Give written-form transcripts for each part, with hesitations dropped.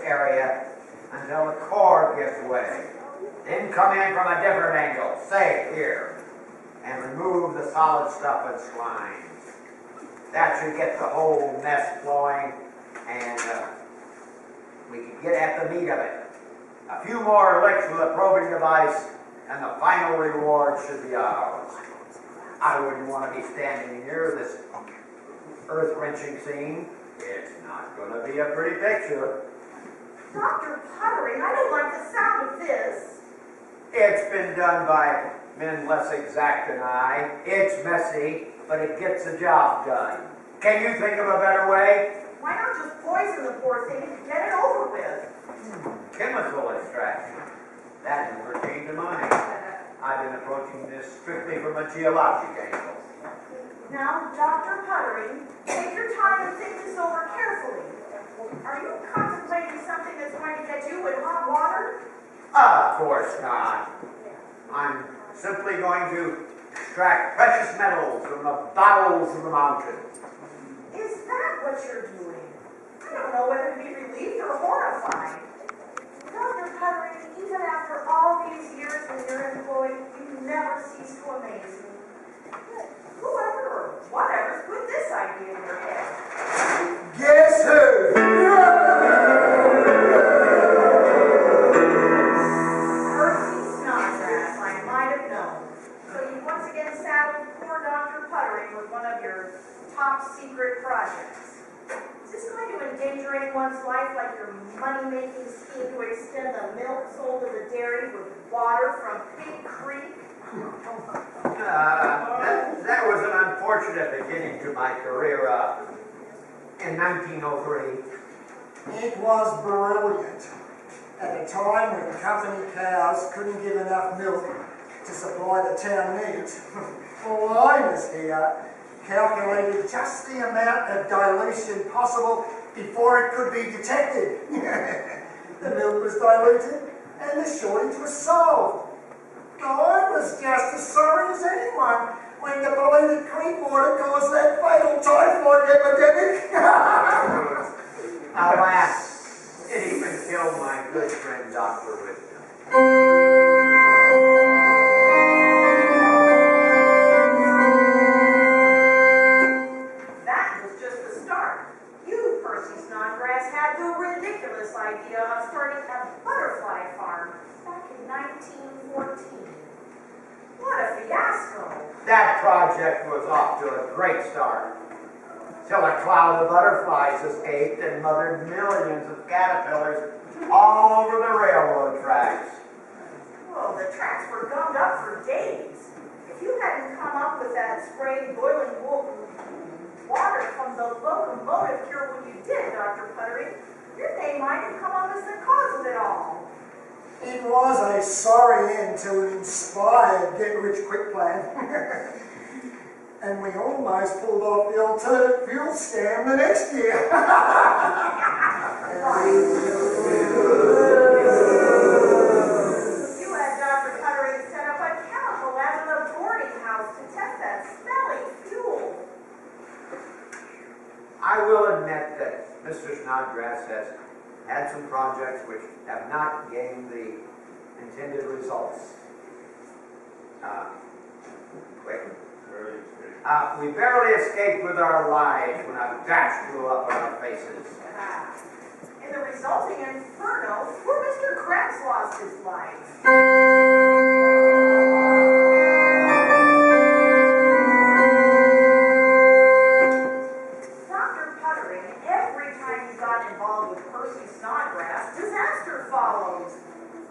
area until the cord gives way. Then come in from a different angle, say here, and remove the solid stuff and slimes. That should get the whole mess flowing, and we can get at the meat of it. A few more licks with a probing device, and the final reward should be ours. I wouldn't want to be standing near this earth-wrenching scene. It's not going to be a pretty picture. Dr. Puttering, I don't like the sound of this. It's been done by men less exact than I. It's messy, but it gets the job done. Can you think of a better way? Why not just poison the poor thing and get it over with? Chemical extraction. That never came to mind. I've been approaching this strictly from a geologic angle. Now, Dr. Puttering, take your time and think this over carefully. Are you contemplating something that's going to get you in hot water? Of course not. I'm simply going to extract precious metals from the bowels of the mountain. Is that what you're doing? I don't know whether to be relieved or horrified. Dr. Puttering, even after all these years in your employ, you never cease to amaze me. Whoever or whatever's put this idea in your head? Guess who? Percy Snodgrass, I might have known. So you once again saddled poor Dr. Puttering with one of your top secret projects. Is this going to endanger anyone's life like your money-making scheme to extend the milk sold to the dairy with water from Pig Creek? That was an unfortunate beginning to my career in 1903. It was brilliant. At a time when company cows couldn't give enough milk to supply the town needs, Linus here calculated just the amount of dilution possible before it could be detected. The milk was diluted and the shortage was solved. I was just as sorry as anyone when the polluted creek water caused that fatal typhoid epidemic. Alas, it even killed my good friend Dr. Wisdom. That was just the start. You, Percy Snodgrass, had the ridiculous idea of starting a butterfly farm back in 1914. What a fiasco! That project was off to a great start. Till a cloud of butterflies escaped and mothered millions of caterpillars all over the railroad tracks. Well, the tracks were gummed up for days. If you hadn't come up with that sprayed boiling water from the locomotive cure when you did, Dr. Puttering, your name might have come up as the cause of it all. It was a sorry end to an inspired get-rich-quick plan. And we almost pulled off the alternate fuel scam the next year. You had Dr. Puttering set up a chemical lab in the boarding house to test that smelly fuel. I will admit that Mr. Snodgrass has had some projects which have not gained the intended results. We barely escaped with our lives when a dash blew up on our faces. In the resulting inferno, poor Mr. Krebs lost his life. Dr. Puttering, every time you got involved with Percy Snodgrass, disaster follows.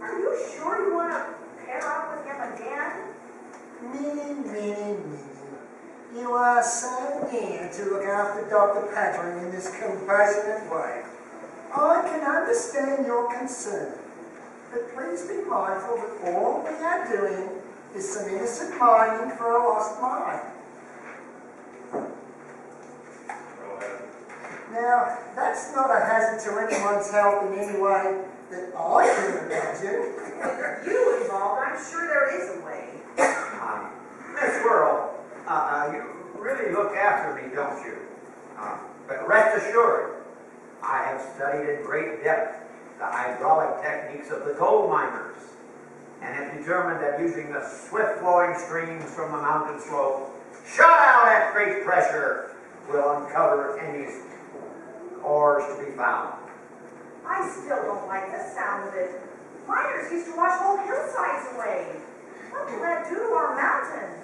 Are you sure you want to pair up with him again? Me. You are so near to look after Dr. Puttering in this compassionate way. I can understand your concern, but please be mindful that all we are doing is some innocent mining for a lost mine. Now, that's not a hazard to anyone's health in any way that I can imagine. With you involved, I'm sure there is a way. Miss Whirl, you really look after me, don't you? But rest assured, I have studied in great depth the hydraulic techniques of the gold miners and have determined that using the swift-flowing streams from the mountain slope shut out at great pressure will uncover any ores to be found. I still don't like the sound of it. Miners used to wash whole hillsides away. What will that do to our mountain?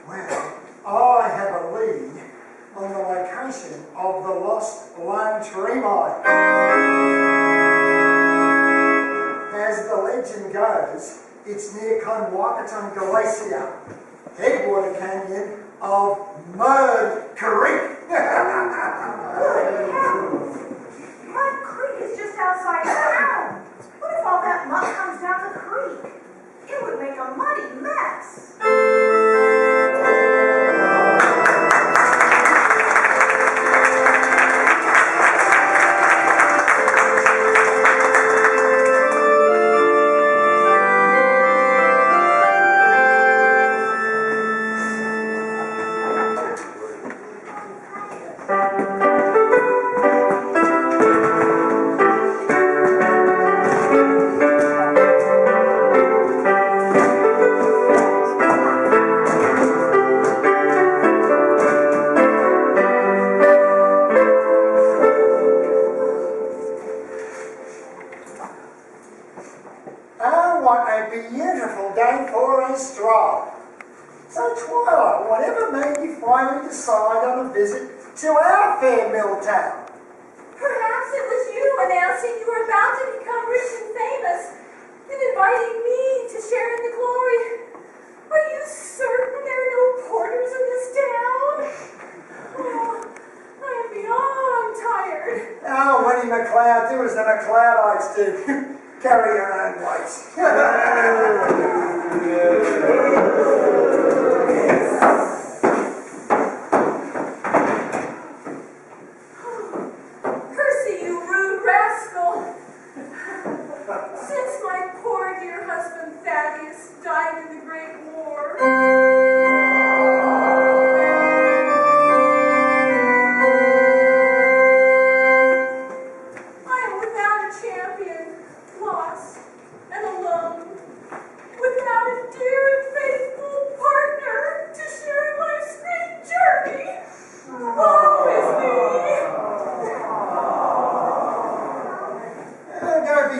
Well, I have a lead on the location of the lost Lone Tree Mine. As the legend goes, it's near Conwakaton Glacier, headwater canyon of Mud Creek. Mud Creek is just outside town. What if all that mud comes down the creek? It would make a muddy mess. To our fair mill town. Perhaps it was you announcing you were about to become rich and famous and inviting me to share in the glory. Are you certain there are no porters in this town? Oh, I am beyond tired. Oh, Winnie McCloud, do as the McCloudites do. Carry your own weight.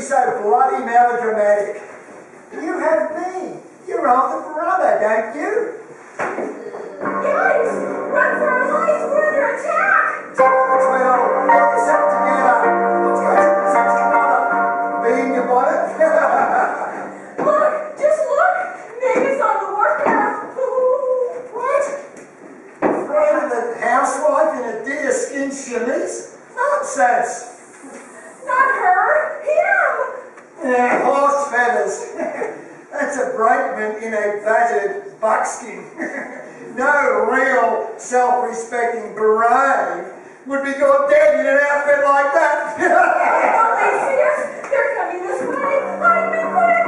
So bloody melodramatic. You have me. You're older brother, don't you? Guys, run for our lives! We're under attack! Well, get yourself together. Let's go to the section corner. Be in your bonnet. Look, just look! Niggas on the warpath! What? Afraid of the housewife in a deerskin chemise? Nonsense! Not her! Him! Yeah, horse feathers. That's a brakeman in a battered buckskin. No real self-respecting brain would be caught dead in an outfit like that. Oh, they see us! They're coming this way! Hide me quick!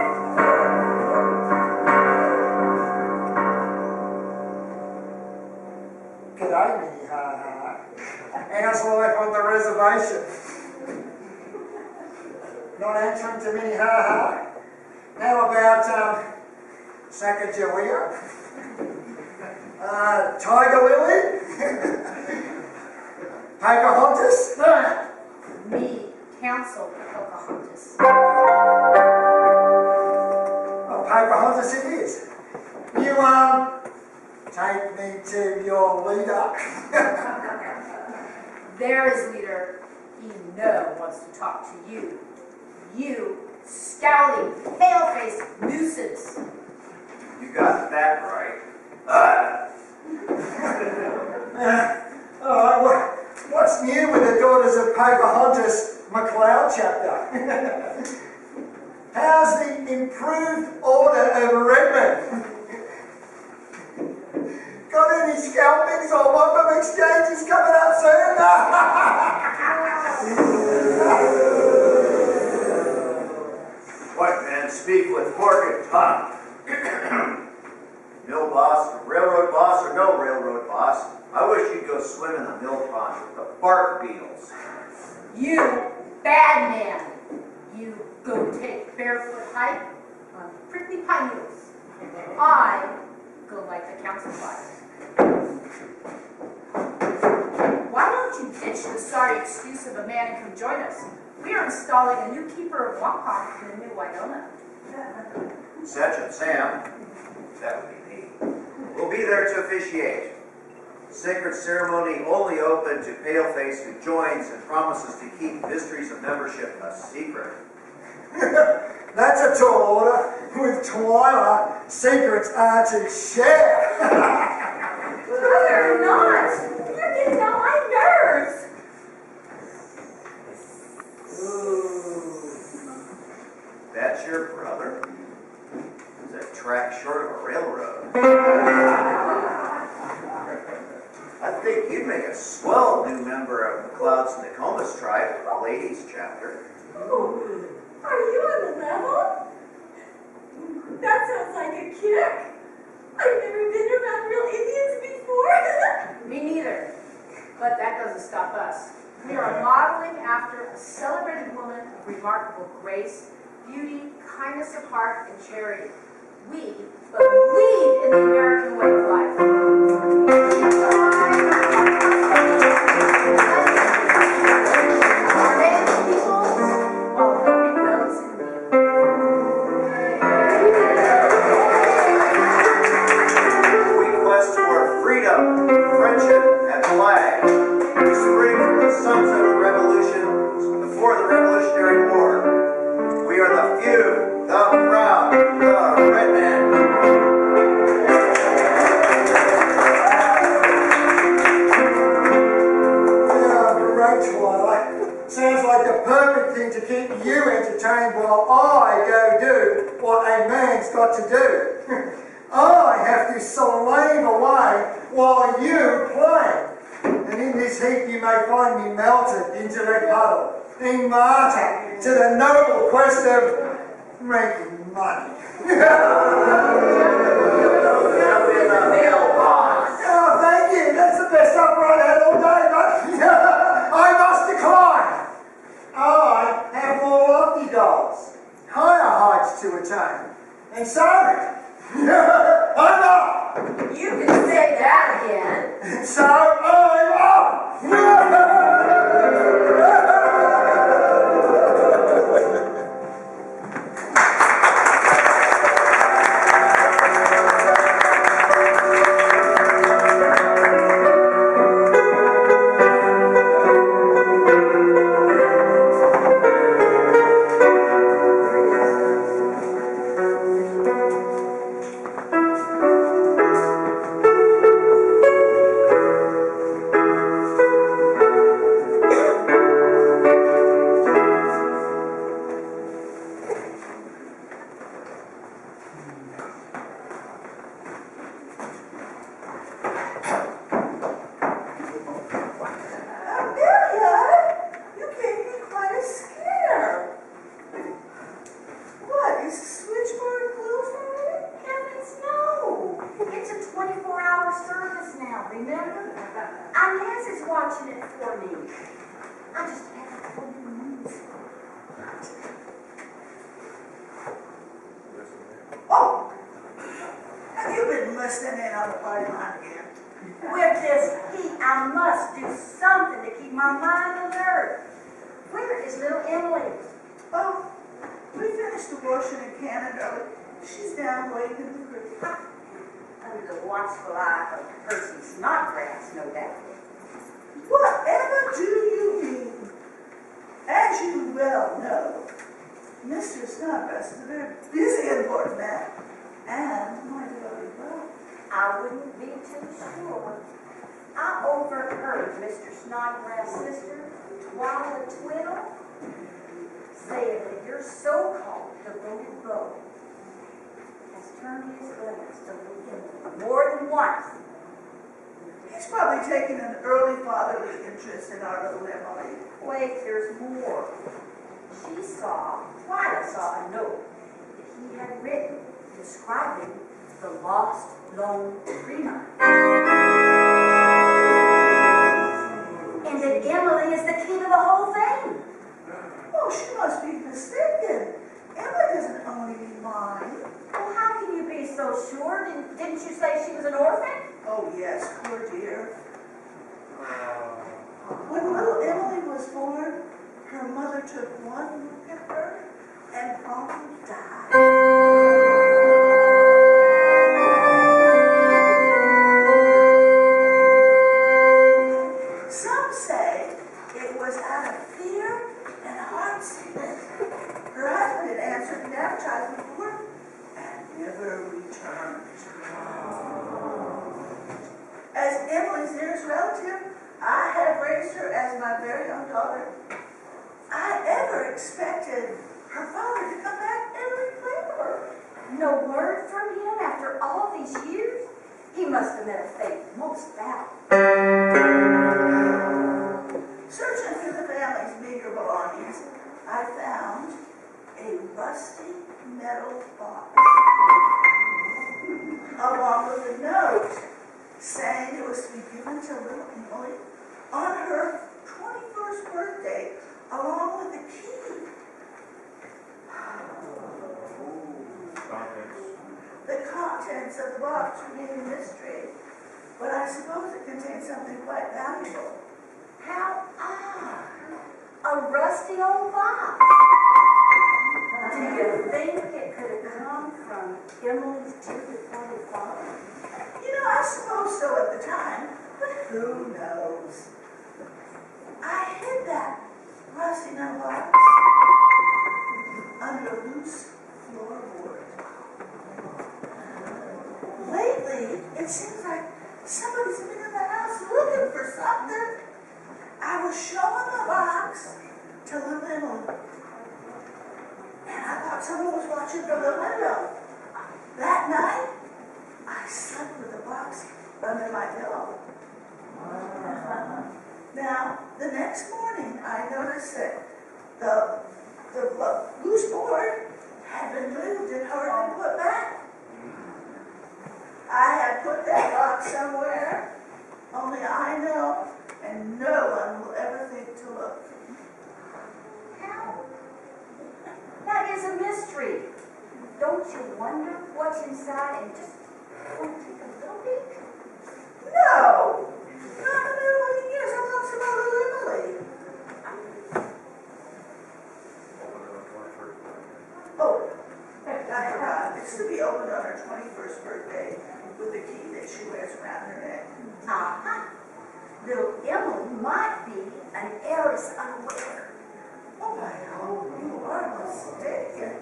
G'day, Minnie Ha-Ha. How's life on the reservation? Not answering to Minnie Ha-Ha? How about Sacagawea? Tiger Lily? Pocahontas? Me, Council Pocahontas. Oh, Pocahontas it is. You, take me to your leader. There is leader. He wants to talk to you. You, scowling, pale-faced nuisance. You got that right. What's new with the Daughters of Pocahontas McCloud chapter? How's the improved order of Redmond? Got any scalpings or wampum exchanges coming up soon? White man speak with fork and tongue. Mill boss, railroad boss, or no railroad boss, I wish you'd go swim in the mill pond with the bark beetles. You, bad man. You go take barefoot hike on prickly pine needles. I go light the council fire. Why don't you ditch the sorry excuse of a man and come join us? We are installing a new keeper of Wampum in the new Winona. Sergeant Sam, that would be me, will be there to officiate. Sacred ceremony only open to paleface who joins and promises to keep mysteries of membership a secret. That's a tall order. With Twyla, secrets are to share. No, you're not. You're getting on my nerves. That's your brother? He's a track short of a railroad. I think you'd make a swell new member of McCloud's Nokomis tribe, ladies chapter. Oh, are you on the level? That sounds like a kick. I've never been around real Indians before. Me neither. But that doesn't stop us. We are modeling after a celebrated woman of remarkable grace, beauty, kindness of heart, and charity. We believe in the American way of life. Our native peoples, while helping those in need. We quest for freedom, friendship, and flag. We spring from the sunset of the revolution before the Revolutionary War. We are the few, the proud, the red men. Sounds like the perfect thing to keep you entertained while I go do what a man's got to do. I have to slave away while you play. And in this heat you may find me melted into a puddle, in martyr to the noble quest of making money. Oh, thank you. That's the best supper I've had all day, but I must decline. I have more lofty goals, higher heights to attain. And so, I'm off. You can say that again. And so, I'm off. And that Emily is the key to the whole thing. Oh, she must be mistaken. Emily doesn't own any mine. Well, how can you be so sure? Didn't you say she was an orphan? Oh yes, poor dear. When little Emily was born, her mother took one look at her and promptly died. Some say it was out of fear and heartsickness. Her husband had answered an advertisement for her and never returned. As Emily's nearest relative, I have raised her as my very own daughter. I ever expected her father to come back and reclaim her. No word from him after all these years? He must have met a fate most foul. Searching through the family's meager belongings, I found a rusty metal box, along with a note saying it was to be given to little Emily on her 21st birthday, along with a key. The contents of the box remain a mystery, but I suppose it contains something quite valuable. How odd. A rusty old box. Do you think it could have come from Emily's dearly father? You know, I suppose so at the time, but who knows? I hid that rusty metal box under a loose floorboard. Lately, it seems like somebody's been in the house looking for something. I was showing the box to little Emily, and I thought someone was watching from the window. That night, I slept with the box under my pillow. Now, the next morning, I noticed that the loose board had been moved and hardly put back. I had put that box somewhere, only I know, and no one will ever think to look. How? That is a mystery. Don't you wonder what's inside and just want to take a little peek? No! Not in a million years. I'm talking about little Emily. Oh, I forgot. It's to be opened on her 21st birthday with the key that she wears around her neck. Uh-huh. Little Emily might be an heiress unaware. Oh, I hope you are mistaken.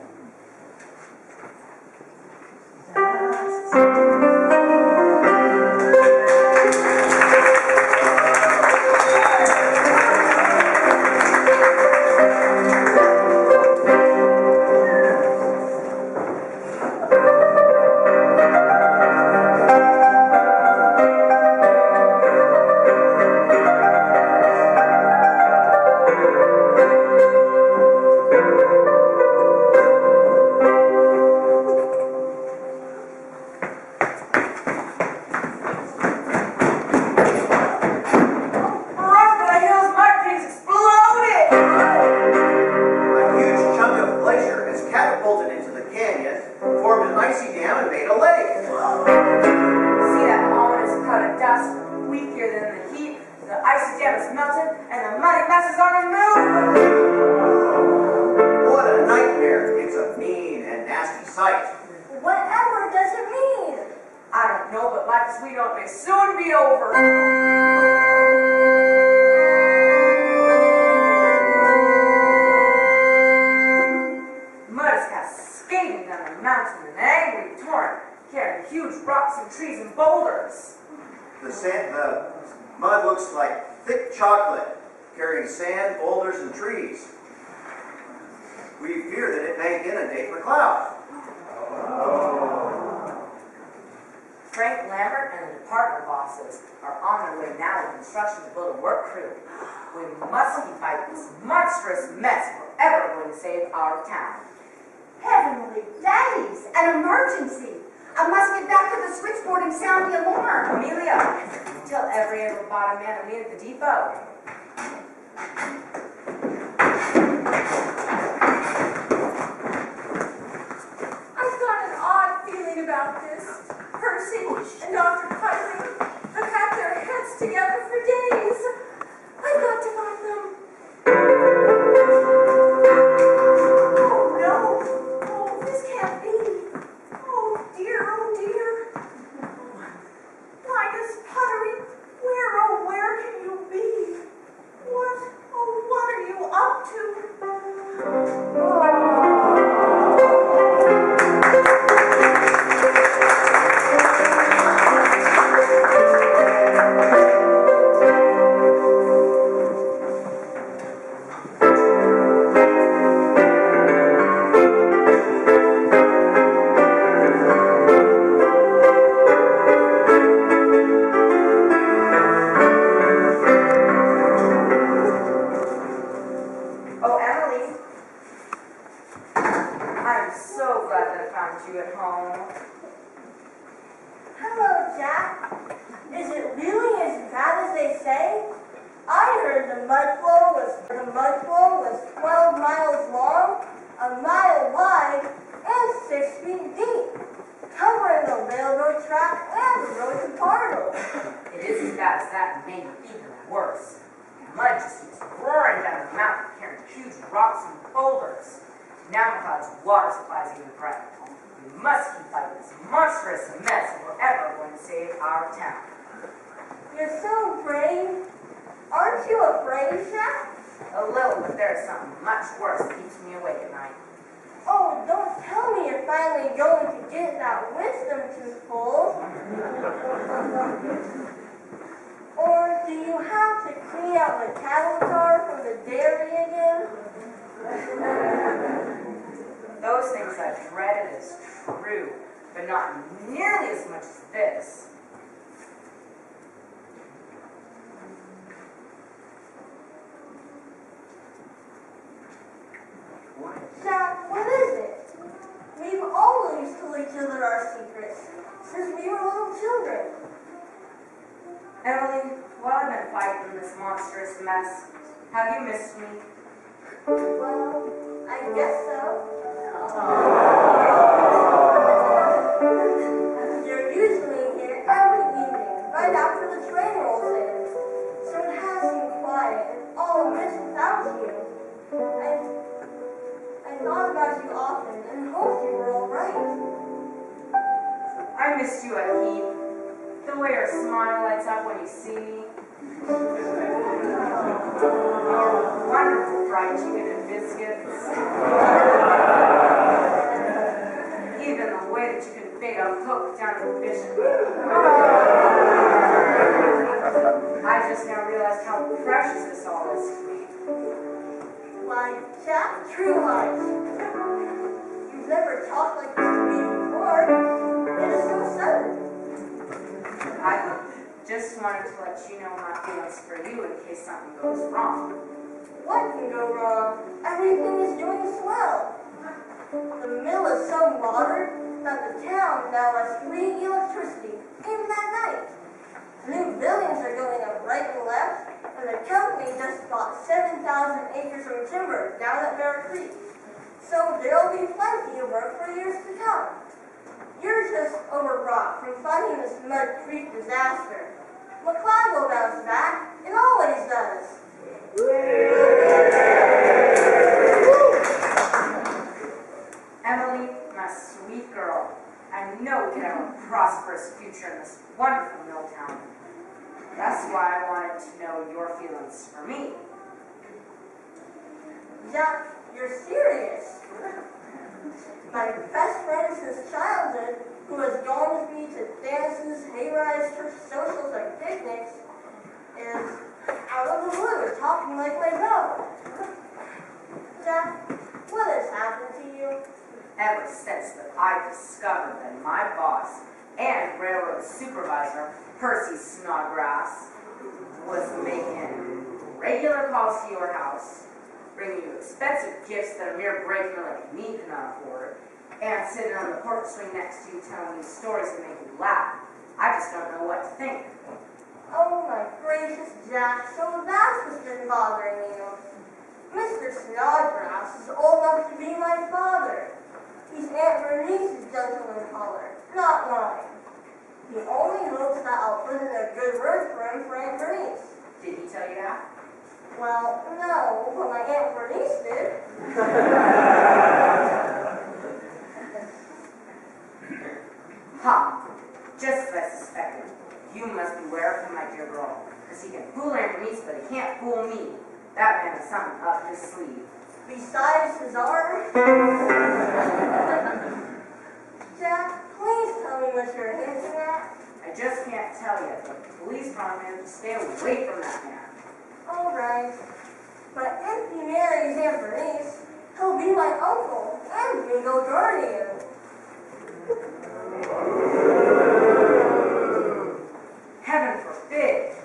The mud looks like thick chocolate, carrying sand, boulders, and trees. We fear that it may inundate McCloud. Frank Lambert and the department bosses are on their way now with instructions to build a work crew. We must keep fighting this monstrous mess if we're ever going to save our town. Heavenly days! An emergency! I must get back to the switchboard and sound the alarm. Amelia, tell every able-bodied man to meet at the depot. me about this. Percy and Dr. Pudding have had their heads together for days. I've got to find them. Oh no! Oh, this can't be! Oh dear, oh dear! Linus Puttering, where can you be? What are you up to? Oh, Emily. I'm so glad that I found you at home. Hello, Jack. Is it really as bad as they say? I heard the mud flow was 12 miles long, a mile wide, and 6 feet deep, covering the railroad track and the road to Pardo. It is as bad as that, and maybe even worse. Mud just keeps roaring down the mountain, carrying huge rocks and boulders. Now McCloud's water supply is even threatened. We must keep fighting this monstrous mess if we're ever going to save our town. You're so brave. Aren't you afraid, Jack? A little, but there's something much worse that keeps me awake at night. Oh, don't tell me you're finally going to get that wisdom tooth pulled. Or do you have to clean out the cattle tar from the dairy again? Those things I've dreaded is true, but not nearly as much as this. Jack, what is it? We've always told each other our secrets since we were little children. Emily, while I've been fighting this monstrous mess, have you missed me? Well, I guess so. You're usually here every evening, right after the train rolls in. So it has been quiet and all a miss without you. I thought about you often and hoped you were all right. I missed you a heap. The way your smile lights up when you see me. Your wonderful fried chicken and biscuits. Even the way that you can bait a hook down a fishing hook. I just now realized how precious this all is to me. Why, Jack, true life. You've never talked like this to me before. It is so sudden. I just wanted to let you know my feelings for you in case something goes wrong. What can go wrong? Everything is doing swell. The mill is so modern that the town now has free electricity, even at night. New buildings are going up right and left, and the company just bought 7,000 acres of timber down at Bear Creek. So there'll be plenty of work for years to come. You're just overwrought from fighting this Mud Creek disaster. McCloud will bounce back. It always does. Emily, my sweet girl, I know we can have a prosperous future in this wonderful mill town. That's why I wanted to know your feelings for me. Jack, you're serious. My best friend since childhood, who has gone with me to dances, hayrides, church socials, and picnics, is out of the blue talking like my brother. Jack, what has happened to you? Ever since that I discovered that my boss and railroad supervisor, Percy Snodgrass, was making regular calls to your house, bringing you expensive gifts that a mere brakeman like me cannot afford, and sitting on the porch swing next to you telling you stories that make you laugh. I just don't know what to think. Oh my gracious, Jack, so that's what's been bothering you. Mr. Snodgrass is old enough to be my father. He's Aunt Bernice's gentleman caller, and He only hopes that I'll put in a good word for him for Aunt Bernice. Did he tell you that? Well, no, but my Aunt Bernice did. Huh. Just as I suspected. You must beware of him, my dear girl. Because he can fool Aunt Bernice, but he can't fool me. That man has something up his sleeve. Besides his arm. Jack, please tell me what you're hinting at. I just can't tell you, but the police want him to stay away from that man. All right. But if he marries Aunt Bernice, he'll be my uncle and legal guardian. Heaven forbid!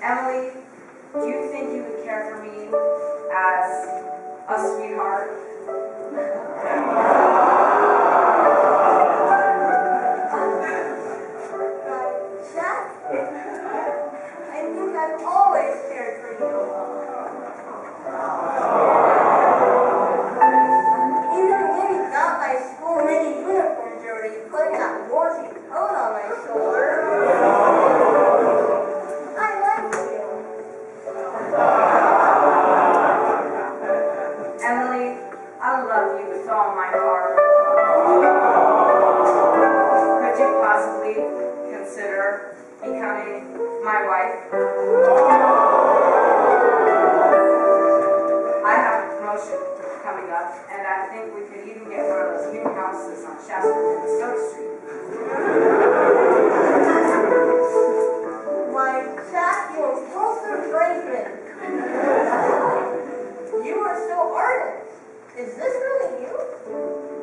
Emily, do you think you would care for me as a sweetheart? Jack, I think I've always cared for you. Even when you got my school mini uniform dirty, putting that warty coat on my shoulder. I like you. Emily, I love you with all my heart. Could you possibly consider becoming my wife? I have a promotion coming up, and I think we could even get one of those new houses on Shasta and Stoke Street. Why, Jack, you impulsive brakeman. You are so ardent. Is this really you?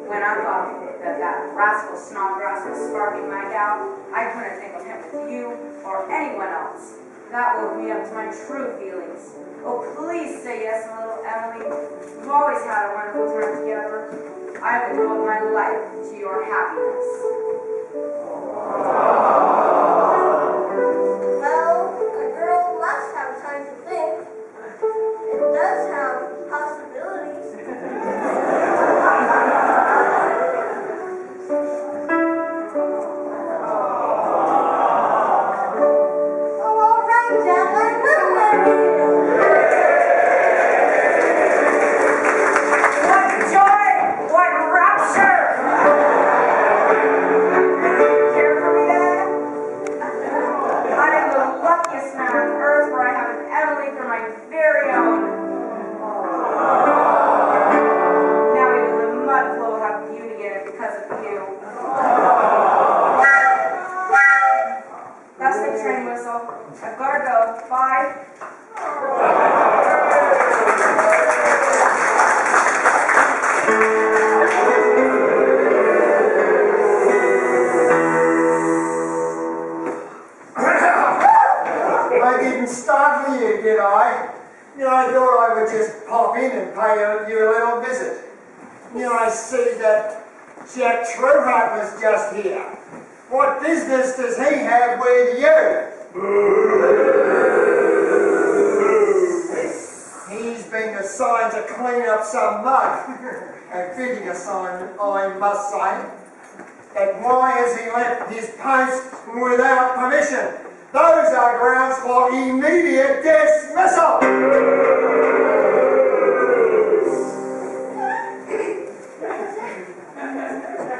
When I thought that rascal Snodgrass was sparking my gal, I couldn't think of him with you or anyone else. That woke me up to my true feelings. Oh, please say yes, little Emily. We've always had a wonderful time together. I would devote my life to your happiness. Well, a girl must have time to think. It does have possibilities. Oh, all right, Jack, I will marry you. What joy! What rapture! Care for me, Dad? I am the luckiest man on earth, for I have an Emily for my very own. Now even the mud flow will have beauty in it because of you. That's the train whistle. I've got to go. Bye. I didn't startle you, did I? You know, I thought I would just pop in and pay you a little visit. You know, I see that Jack Trueheart was just here. What business does he have with you? He's been assigned to clean up some mud. A fitting assignment, I must say. But why has he left his post without permission? Those are grounds for immediate dismissal!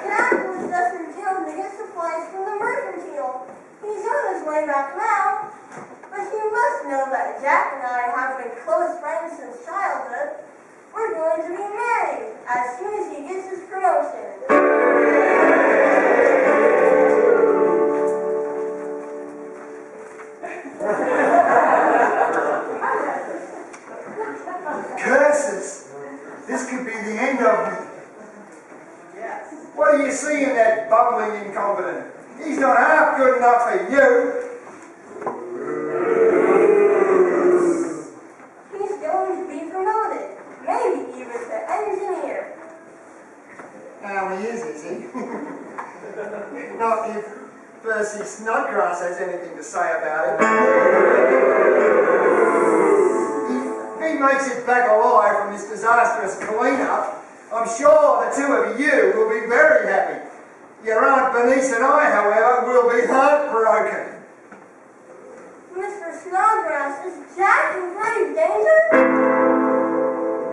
Jack was just in town to get supplies from the mercantile. He's on his way back now. But you must know that Jack and I have been close friends since childhood. We're going to be married as soon as he gets his promotion. Curses! This could be the end of me. What do you see in that bumbling incompetent? He's not half good enough for you. He's going to be promoted, maybe even to engineer. Now he is he? Not if Percy Snodgrass has anything to say about it. If he makes it back alive from this disastrous clean-up, I'm sure the two of you will be very happy. Your Aunt Bernice and I, however, will be heartbroken. Mr. Snodgrass, is Jack in grave danger?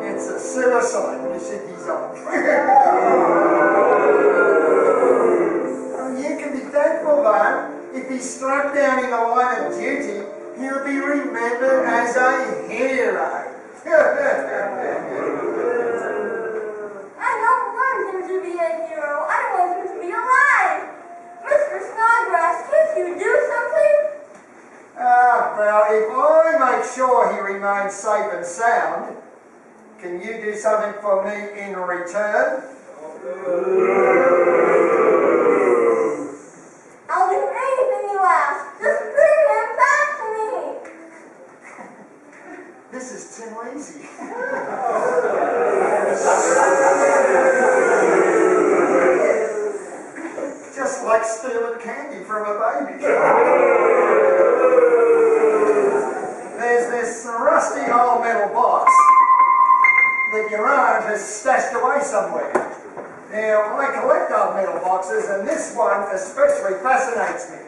It's a suicide mission he's on. You can be thankful, though, if he's struck down in the line of duty, he'll be remembered as a hero. I don't want him to be a hero. I want him to be alive. Mr. Snodgrass, can't you do something? Well, if I make sure he remains safe and sound, can you do something for me in return? I'll do anything you ask. Just bring him back to me. This is too easy. Just like stealing candy from a baby. There's this rusty old metal box that your aunt has stashed away somewhere. Now, I collect old metal boxes, and this one especially fascinates me.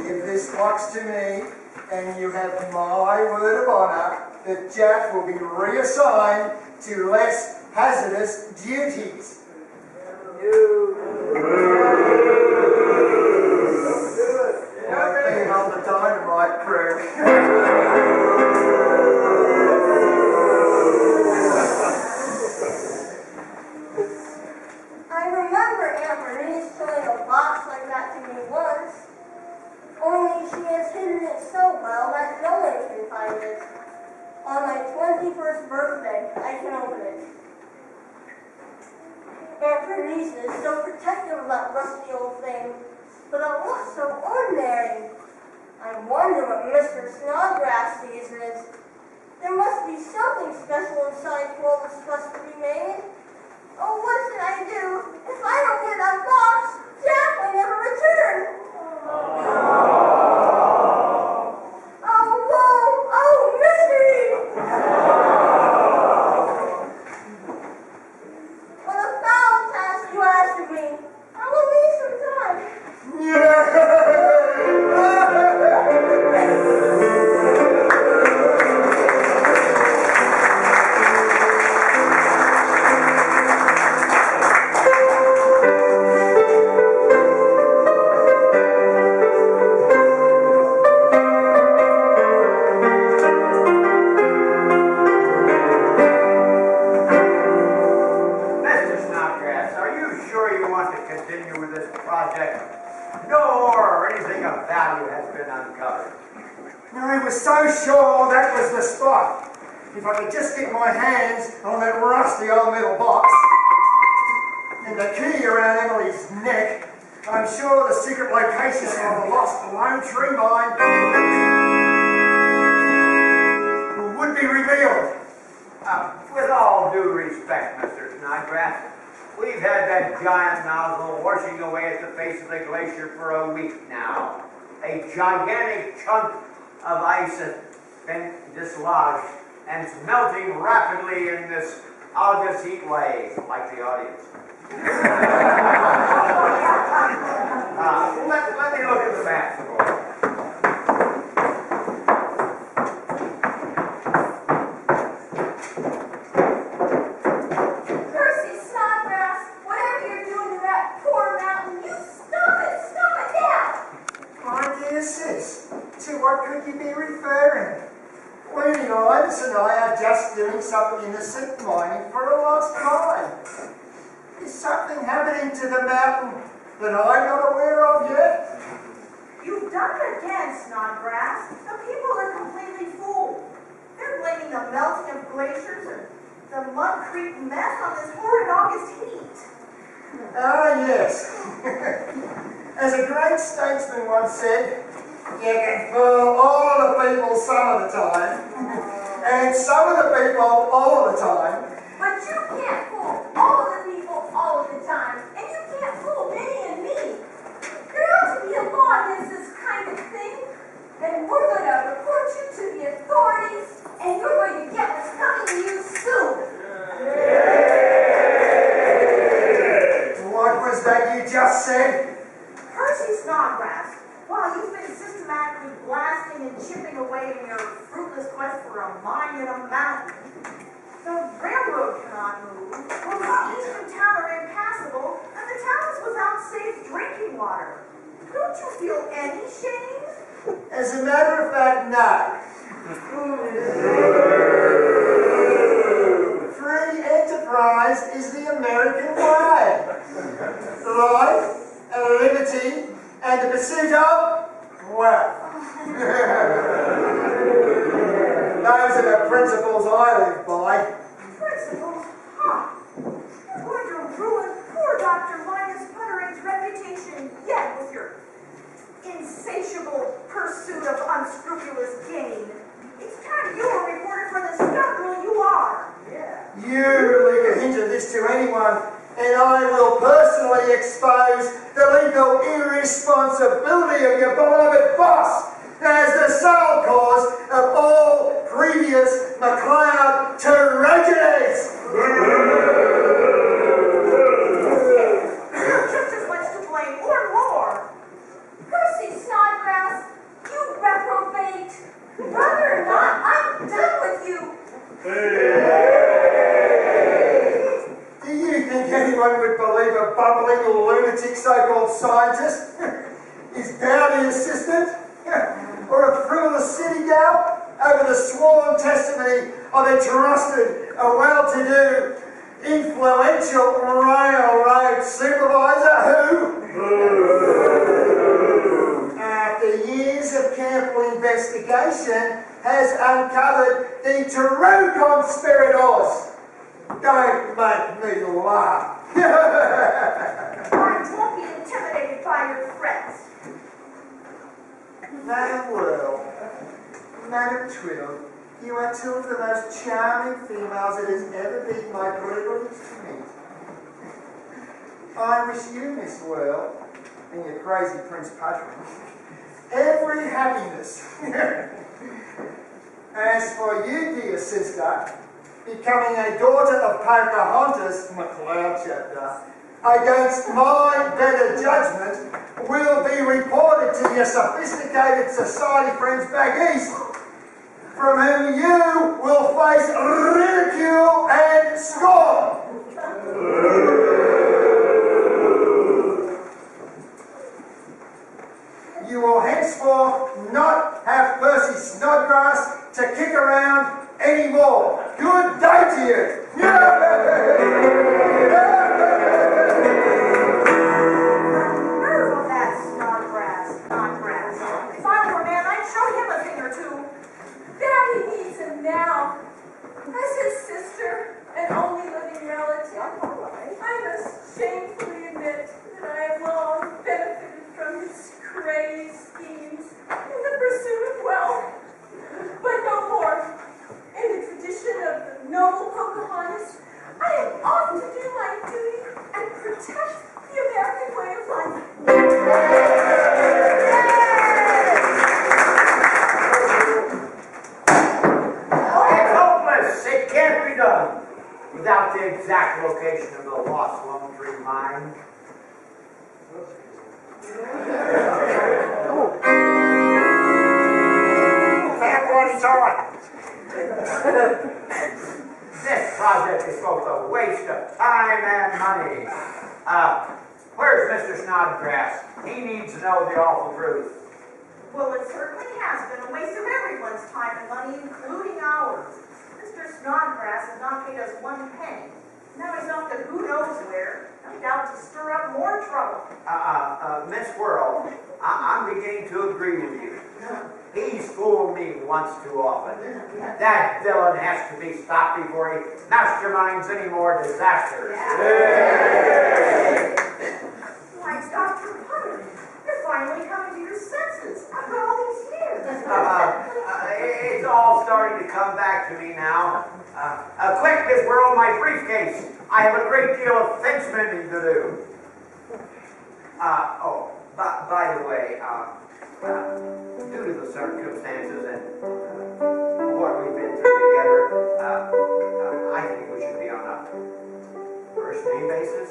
Give this box to me, and you have my word of honor that Jack will be reassigned to less hazardous duties. I've been on the dynamite crew. I remember Aunt Bernice showing a box like that to me once. Only she has hidden it so well that no one can find it. On my 21st birthday, I can open it. Aunt Bernice is so protective of that rusty old thing, but it looks so ordinary. I wonder what Mr. Snodgrass sees in it. There must be something special inside for all this fuss to be made. Oh, what should I do? If I don't get that box, Jack will never return. Oh, woe! Oh, misery! What a foul task you asked of me. I will need some time. Mr. Snodgrass, are you sure you want to continue with this project? No ore or anything of value has been uncovered. I was so sure that was the spot. If I could just get my hands on that rusty old metal box and the key around Emily's neck, I'm sure the secret location of the lost Lone Tree Mine would be revealed. With all due respect, Mr. Snodgrass, we've had that giant nozzle washing away at the face of the glacier for a week now. A gigantic chunk of ice has been dislodged and it's melting rapidly in this August heat wave, like the audience. Let me look at the map for you. Percy Snodgrass, whatever you're doing to that poor mountain, you stop it now! My dear sis, to what could you be referring? Leonie Ives and I are just doing some innocent mining for a lost mine. Is something happening to the mountain that I'm not aware of yet? You've done it again, Snodgrass. The people are completely fooled. They're blaming the melting of glaciers and the Mud Creek mess on this horrid August heat. Ah, yes. As a great statesman once said, you can fool all the people some of the time, and some of the people all of the time. But you can't fool all of the people all of the time, and you can't fool Minnie and me. There ought to be a law against this kind of thing, and we're going to report you to the authorities, and you're going to get what's coming to you soon. that you just said? Percy Snodgrass, while you've been systematically blasting and chipping away in your fruitless quest for a mine in a mountain, the railroad cannot move, the eastern town are impassable, and the town is without safe drinking water. Don't you feel any shame? As a matter of fact, no. Free enterprise is the American way. Life, liberty, and the pursuit of wealth. Those are the principles I live by. Principles? Huh. You're going to ruin poor Dr. Linus Puttering's reputation yet with your insatiable pursuit of unscrupulous gain. It's time you were reported for the scoundrel you are. You leak a hint of this to anyone, and I will personally expose the legal irresponsibility of your beloved boss as the sole cause of all previous McCloud tragedies. You're just as much to blame, or more. Percy Snodgrass, you reprobate. Rather not, I'm done with you. Do you think anyone would believe a bumbling lunatic so-called scientist is bounty assistant? Or a frivolous city gal over the sworn testimony of a trusted, a well-to-do, influential railroad supervisor who, after years of careful investigation, has uncovered the true conspirators. Don't make me laugh. I won't be intimidated by your threats. Madam Whirl, Madam Twiddle, you are two of the most charming females it has ever been my privilege to meet. I wish you, Miss Whirl, and your crazy Prince Patrick, every happiness. As for you, dear sister, becoming a daughter of Pocahontas, McCloud chapter, against my better judgment, will be reported to your sophisticated society friends back east, from whom you will face ridicule and scorn. You will henceforth not have Percy Snodgrass to kick around anymore. Good day to you. Nerve of that Snodgrass. If I were a man, I'd show him a thing or two. Daddy needs him now. As his sister and only living relative, I must shamefully admit that I have long benefited from his crazy schemes in the pursuit of wealth. But no more. In the tradition of the noble Pocahontas, I am off to do my duty and protect the American way of life. It's hopeless. It can't be done without the exact location of the lost Lone Tree Mine. This project is both a waste of time and money. Where's Mr. Snodgrass? He needs to know the awful truth. Well, it certainly has been a waste of everyone's time and money, including ours. Mr. Snodgrass has not paid us one penny. Now he's off to who knows where, no doubt to stir up more trouble. Miss Whirl, I'm beginning to agree with you. He's fooled me once too often. That villain has to be stopped before he masterminds any more disasters. Why, Dr. Putter, you're finally coming to your senses after all these years. It's all starting to come back to me now. Quick, Miss Whirl, my briefcase. I have a great deal of fence mending to do. By the way, due to the circumstances and what we've been through together, I think we should be on a first name basis.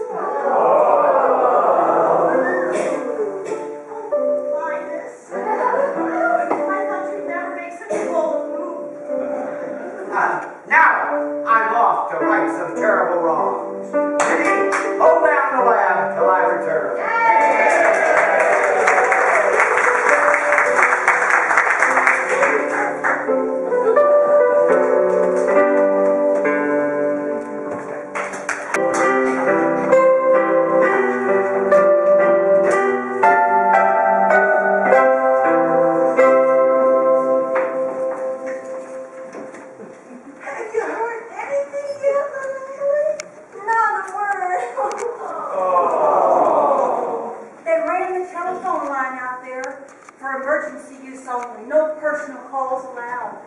for emergency use only. No personal calls allowed.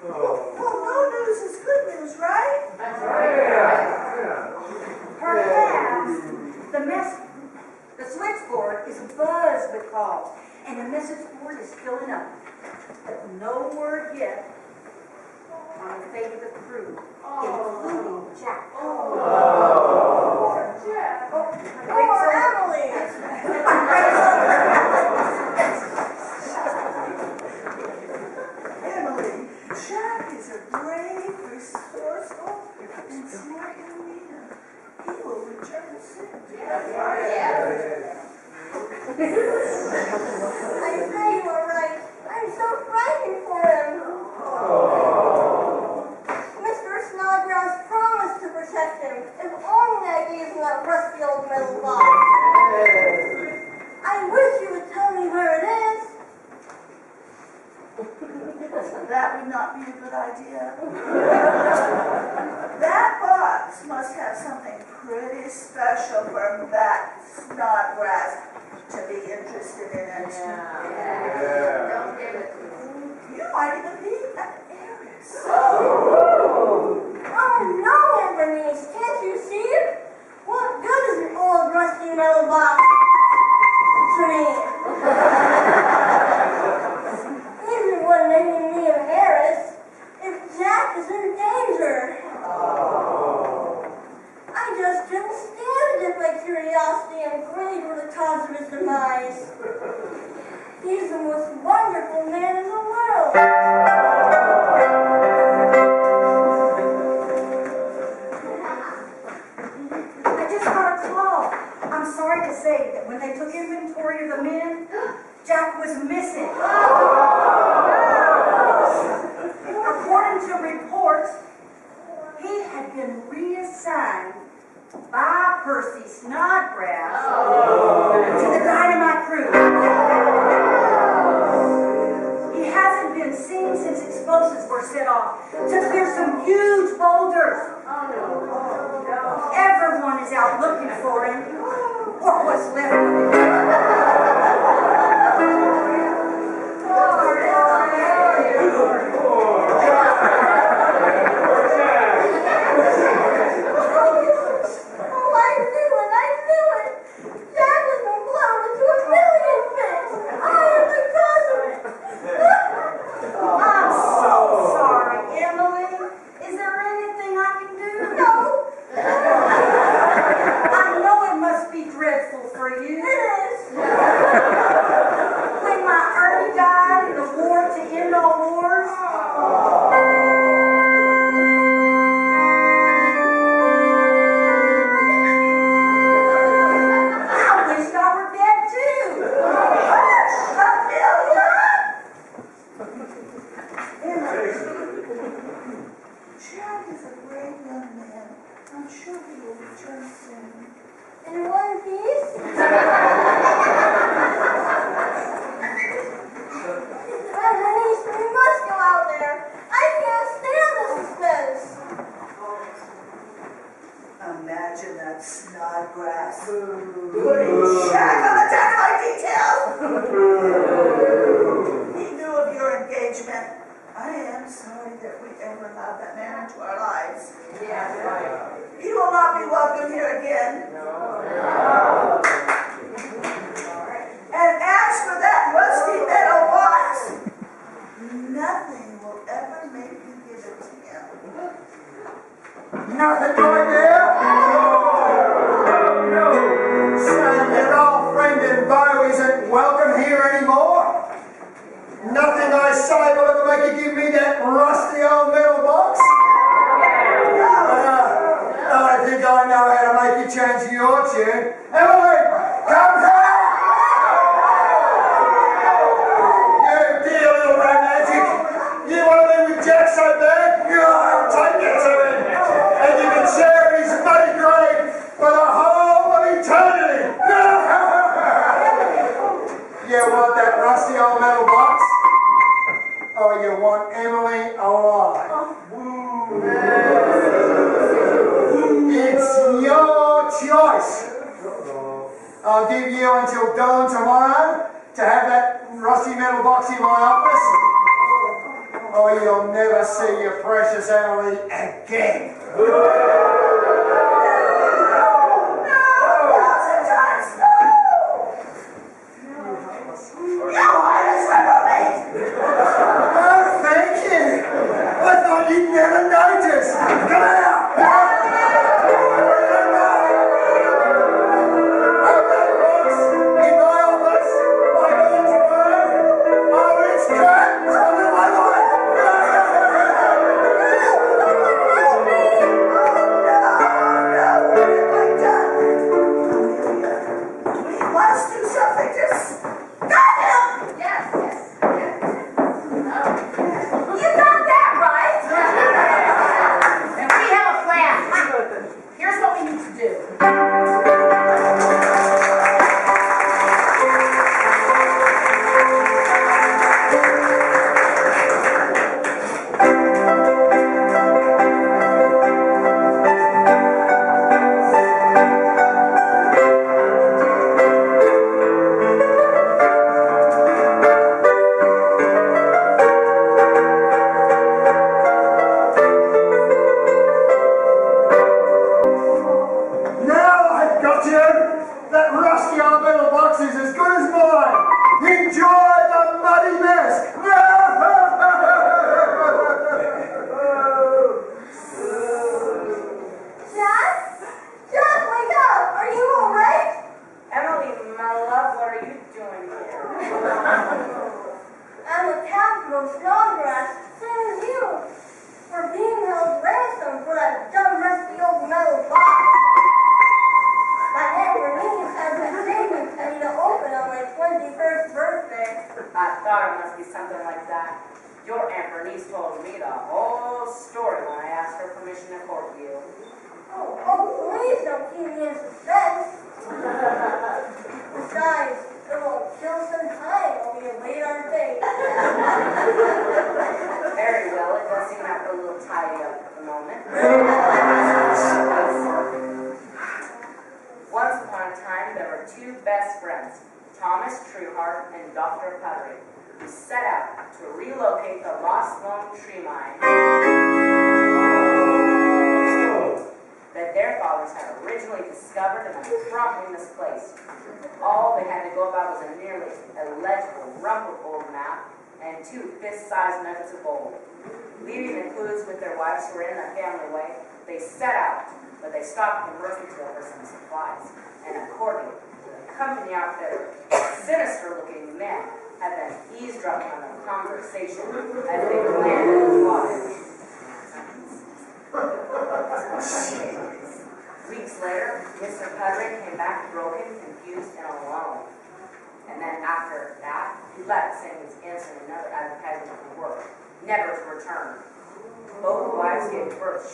Well, no news is good news, right? Perhaps the switchboard is buzz with calls, and the message board is filling up. But no word yet on the fate of the crew, including Jack. Poor Emily. Emily, Jack is a brave, resourceful, and smart young man. He will return soon. I say you are right. I'm so frightened for him. Mr. Snodgrass promised to protect him if only I gave him that rusty old metal box. I wish you would tell me where it is. That would not be a good idea. That box must have something pretty special for that Snodgrass to be interested in it. Don't give it to him. You might even be an heiress. Oh no, Bernice, can't you see it? What good is an old rusty metal box to me? Even when making me a heiress, if Jack is in danger. I just couldn't stand it if my curiosity and greed were the cause of his demise. He's the most wonderful man in the world. I just got a call. I'm sorry to say that when they took inventory of the men, Jack was missing. According to reports, he had been reassigned by Percy Snodgrass to the dynamite crew. He hasn't been seen since explosives were set off to clear some huge boulders. Everyone is out looking for him, or what's left of him. Nothing right there? Saying your old friend and beau isn't welcome here anymore? Nothing I say will ever make you give me that rusty old metal box? I think I know how to make you change your tune. Emily, come here! You dear little romantic. You want to be with Jack so bad? I'll take you to him. And you can share his muddy grave for the whole of eternity. You want that rusty old metal box? Or you want Emily alive? It's your choice. I'll give you until dawn tomorrow to have that rusty metal box in my office? Oh, you'll never see your precious Emily again. Oh, thank you. I thought you'd never notice. Come out.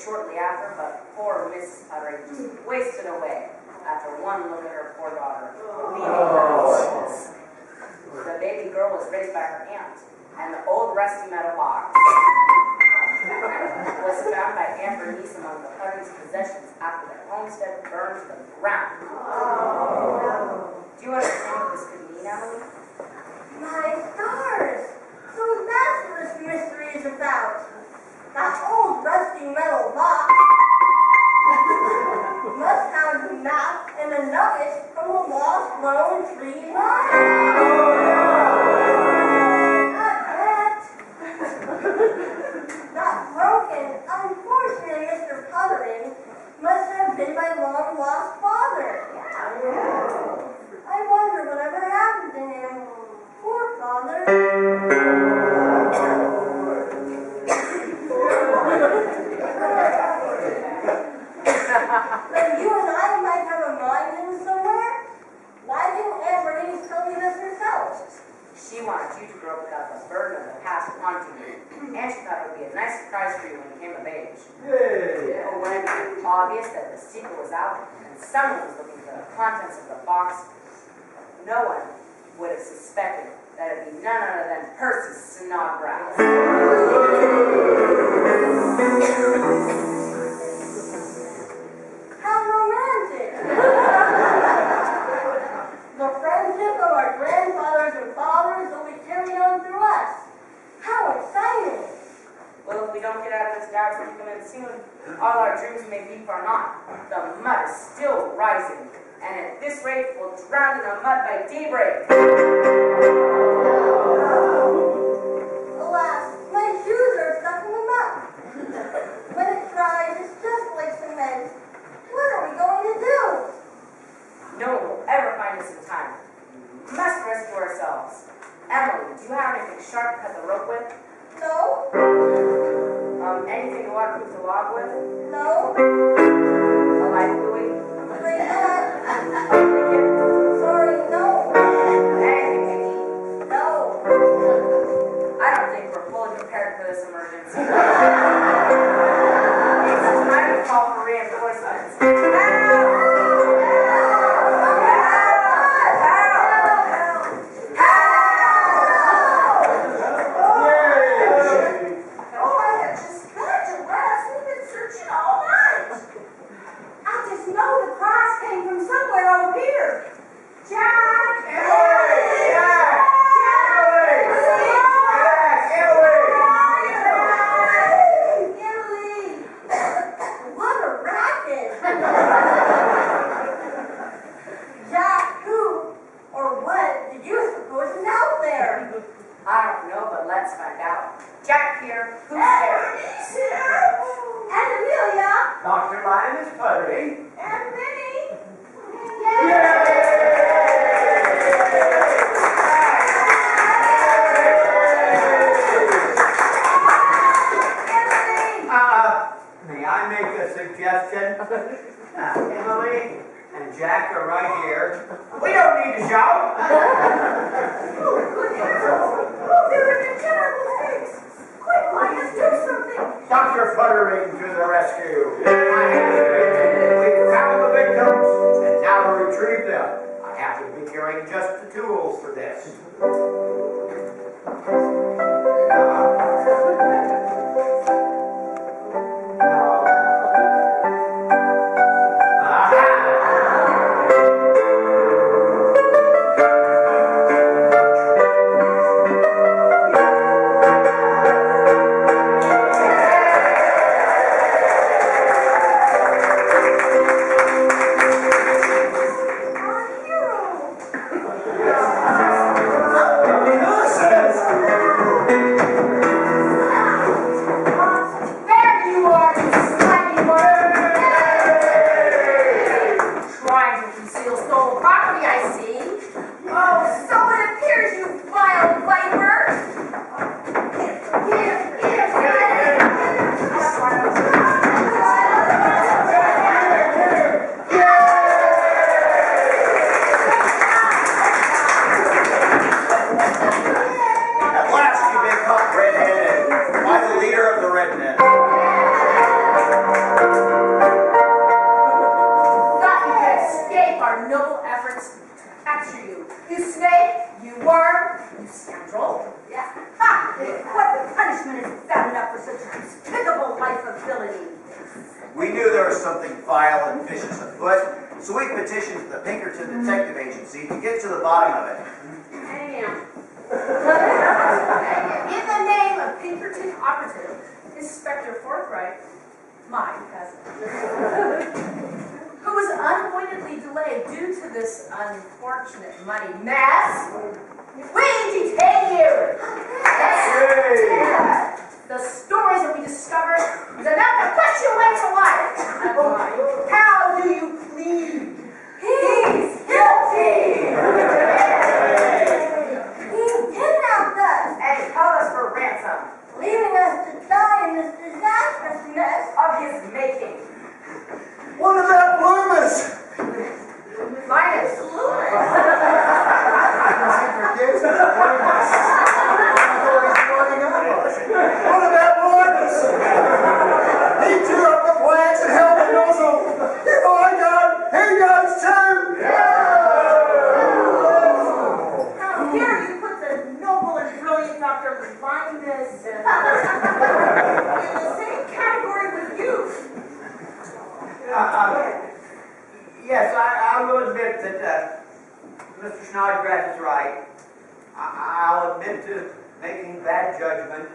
Shortly after, but poor Mrs. Puttering just wasted away after one look at her poor daughter, leaving her. The baby girl was raised by her aunt, and the old rusty metal box was found by Aunt Bernice among the Puttering's possessions after their homestead burned to the ground. Do you understand what this could mean, Emily? My stars! So that's what this mystery is about. That old rusty metal box must have the map and the nuggets from the lost lone tree mine. That broken, unfortunate Mr. Puttering must have been my long-lost father. I wonder whatever happened to him. Poor father. But you and I might have a mind in somewhere. Why didn't Aunt Bernice tell me this herself? She wanted you to grow up without the burden of the past haunting you, and she thought it would be a nice surprise for you when you came of age. But when it became obvious that the secret was out and someone was looking for the contents of the box, no one would have suspected that it would be none other than Percy Snodgrass. How romantic! The friendship of our grandfathers and soon. All our dreams may be for naught. The mud is still rising, and at this rate we'll drown in the mud by daybreak. Alas, my shoes are stuck in the mud. When it dries, it's just like cement. What are we going to do? No one will ever find us in time. We must rescue ourselves. Emily, do you have anything sharp to cut the rope with? No? Anything to waterproof the log with? No? A life buoy? Afraid not. Blanket? Sorry, no. Anything to eat? No. I don't think we're fully prepared for this emergency. It's time to call for reinforcements. Emily and Jack are right here. We don't need to shout. They're in a terrible fix. Quick, Linus, do something. Dr. Futtering to the rescue. We've found the victims and now to retrieve them. I have to be carrying just the tools for this. We knew there was something vile and vicious afoot, so we petitioned the Pinkerton Detective Agency to get to the bottom of it. Anyhow. In the name of Pinkerton Operative, Inspector Forthright, my cousin, who was unavoidably delayed due to this unfortunate money mess, we detain you! The stories that we discovered is enough to put you into life. How do you plead? He's guilty! He kidnapped us, And held us for ransom leaving us to die in this disastrous mess of his making. What about Loomis? Linus. What about Loomis? He drew up the plans and held the nozzle. If I go, he goes too. How dare you put the noble and brilliant Dr. Linus in the same category with you? Yes, I will admit that Mr. Snodgrass is right. I'll admit to making bad judgment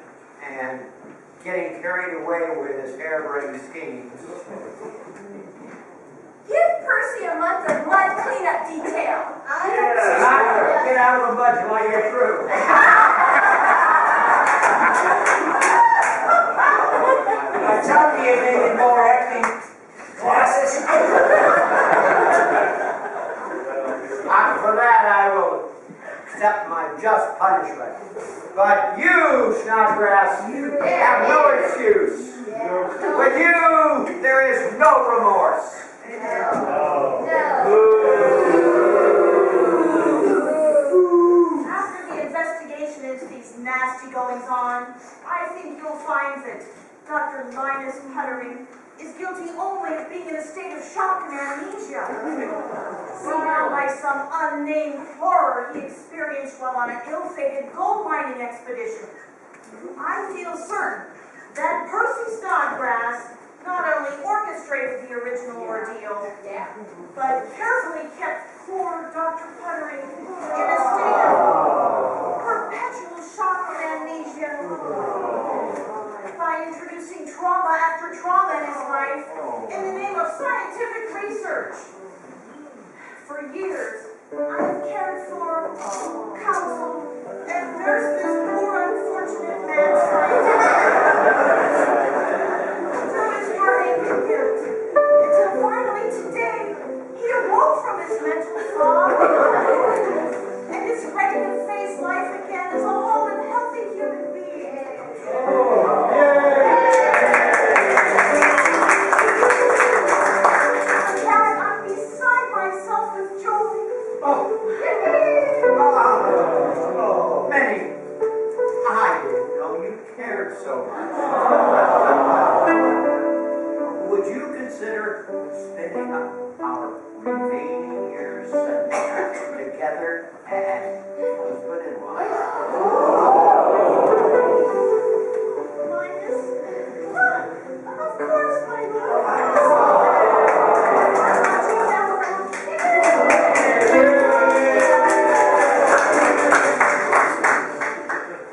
and getting carried away with his harebrained schemes. Give Percy a month of mud cleanup detail. Get out of the mud till I get through. I tell you, you needed more acting classes. For that I will accept my just punishment. But you, Snodgrass, have no excuse. With you, there is no remorse. After the investigation into these nasty goings-on, I think you'll find that Dr. Linus Puttering is guilty only of being in a state of shock and amnesia. Seen out by some unnamed horror he experienced while on an ill-fated gold mining expedition. I feel certain that Percy Snodgrass not only orchestrated the original ordeal, but carefully kept poor Dr. Puttering in a state of perpetual shock and amnesia by introducing trauma after trauma in his life in the name of scientific research. For years, I have cared for, counseled, and nursed this poor unfortunate man's through his heartache and guilt, until finally today he awoke from his mental fog and is ready to face life again as a whole and healthy human being. I'm beside myself with joy. Minnie, I didn't know you cared so much. Would you consider spending our remaining years together as husband and wife? Linus? Of course, my love.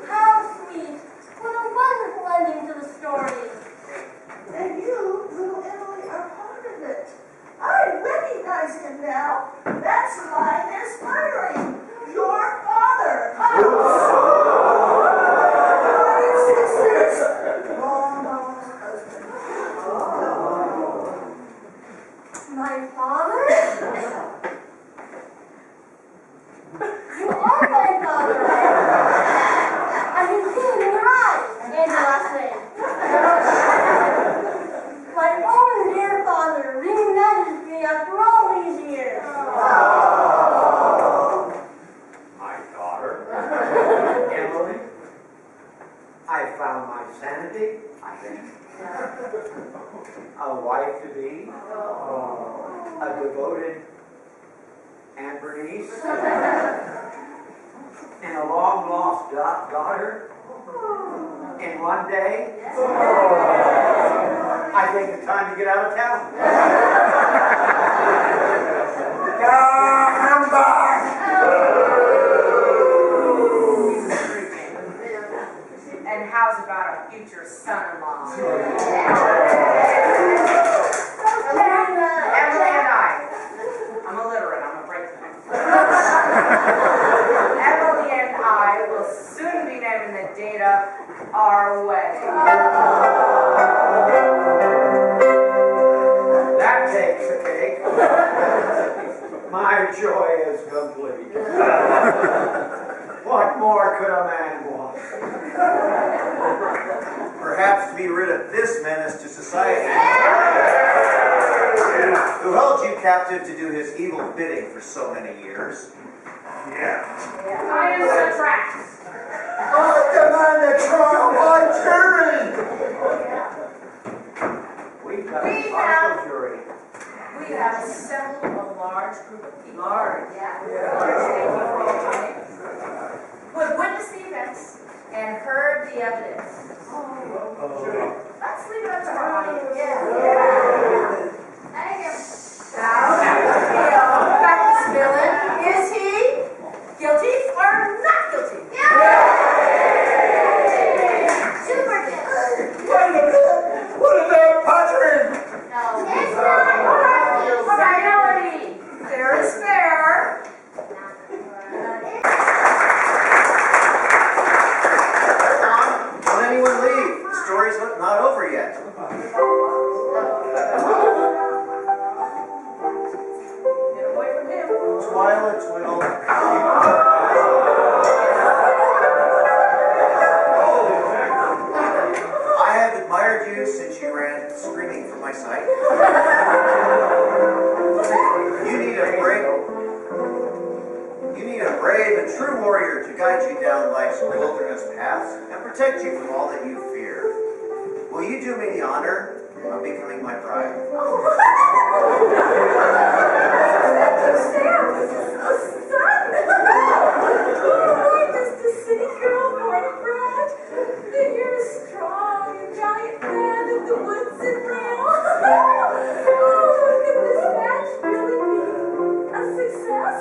How sweet. What a wonderful ending to the story. And you, little Emily, are part of it. I recognize him now. That's Linus Puttering, your father. Your sister's long-lost husband. My father? You are my father. I can see it in your eyes and your last name. My own dear father reunited me after all these years. My daughter, Emily, I found my sanity, I think. A wife to be, a devoted Aunt Bernice, and a long-lost daughter in one day. I think it's time to get out of town. Come back! And how's about a future son-in-law? Emily and I. I'm illiterate, I'm a brakeman. Emily and I will soon be naming the date of our wedding. That takes the cake. My joy is complete. What more could a man want? Perhaps to be rid of this menace to society, who held you captive to do his evil bidding for so many years. Linus the tracks. I demand a trial by jury! We've got a partial jury. We have assembled a large group of people. Large. Who have witnessed the events and heard the evidence. Let's leave it up to our audience. Now, Dr. Spillin, is he guilty or not guilty? Super good. a twiddle. I have admired you since you ran screaming from my sight. You need a brave and true warrior to guide you down life's wilderness paths and protect you from all that you fear. Will you do me the honor of becoming my bride? Sam, son! I'm just a city girl born and bred. Then you're a strong and giant man in the woods and rail. Oh, could this match really be a success?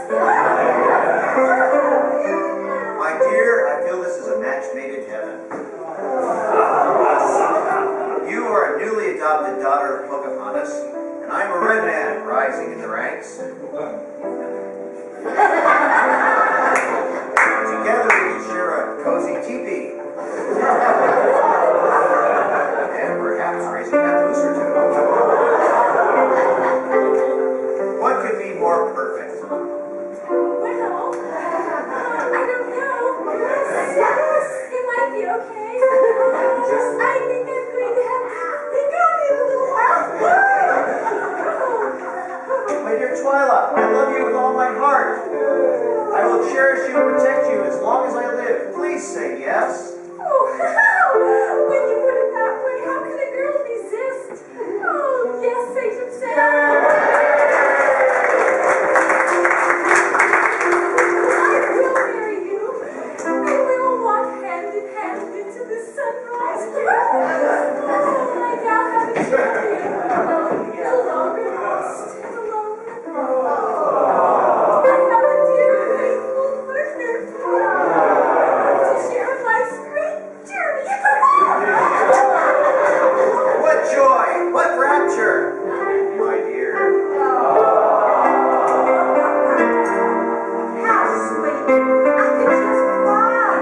My dear, I feel this is a match made in heaven. You are a newly adopted daughter of Pocahontas, and I'm a red man rising in the ranks. Together we can share a cozy teepee. And perhaps raising that moose or two. What could be more perfect? Well, I don't know. Yes, it might be okay. I think I'm going to have to think on it a little while. My dear Twyla, I love you with all my heart. I will cherish you and protect you as long as I live. Please say yes. Oh, when you put it that way, how can a girl resist? Oh, yes, Satan Sam. I will marry you. And we will walk hand in hand into the sunrise. Oh, I now have a champion. No longer lost and alone. I have a dear and faithful partner to share life's great journey. What joy! What rapture! My dear. How sweet. I could just cry.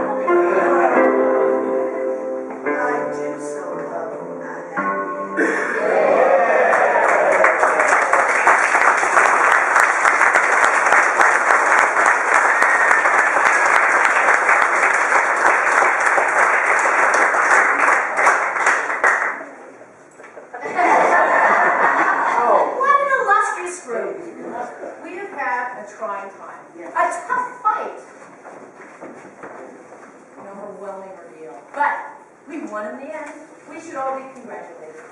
I do so love when I have you. What an illustrious group. We have had a trying time. A tough fight. An overwhelming ordeal. But we won in the end. We should all be congratulated.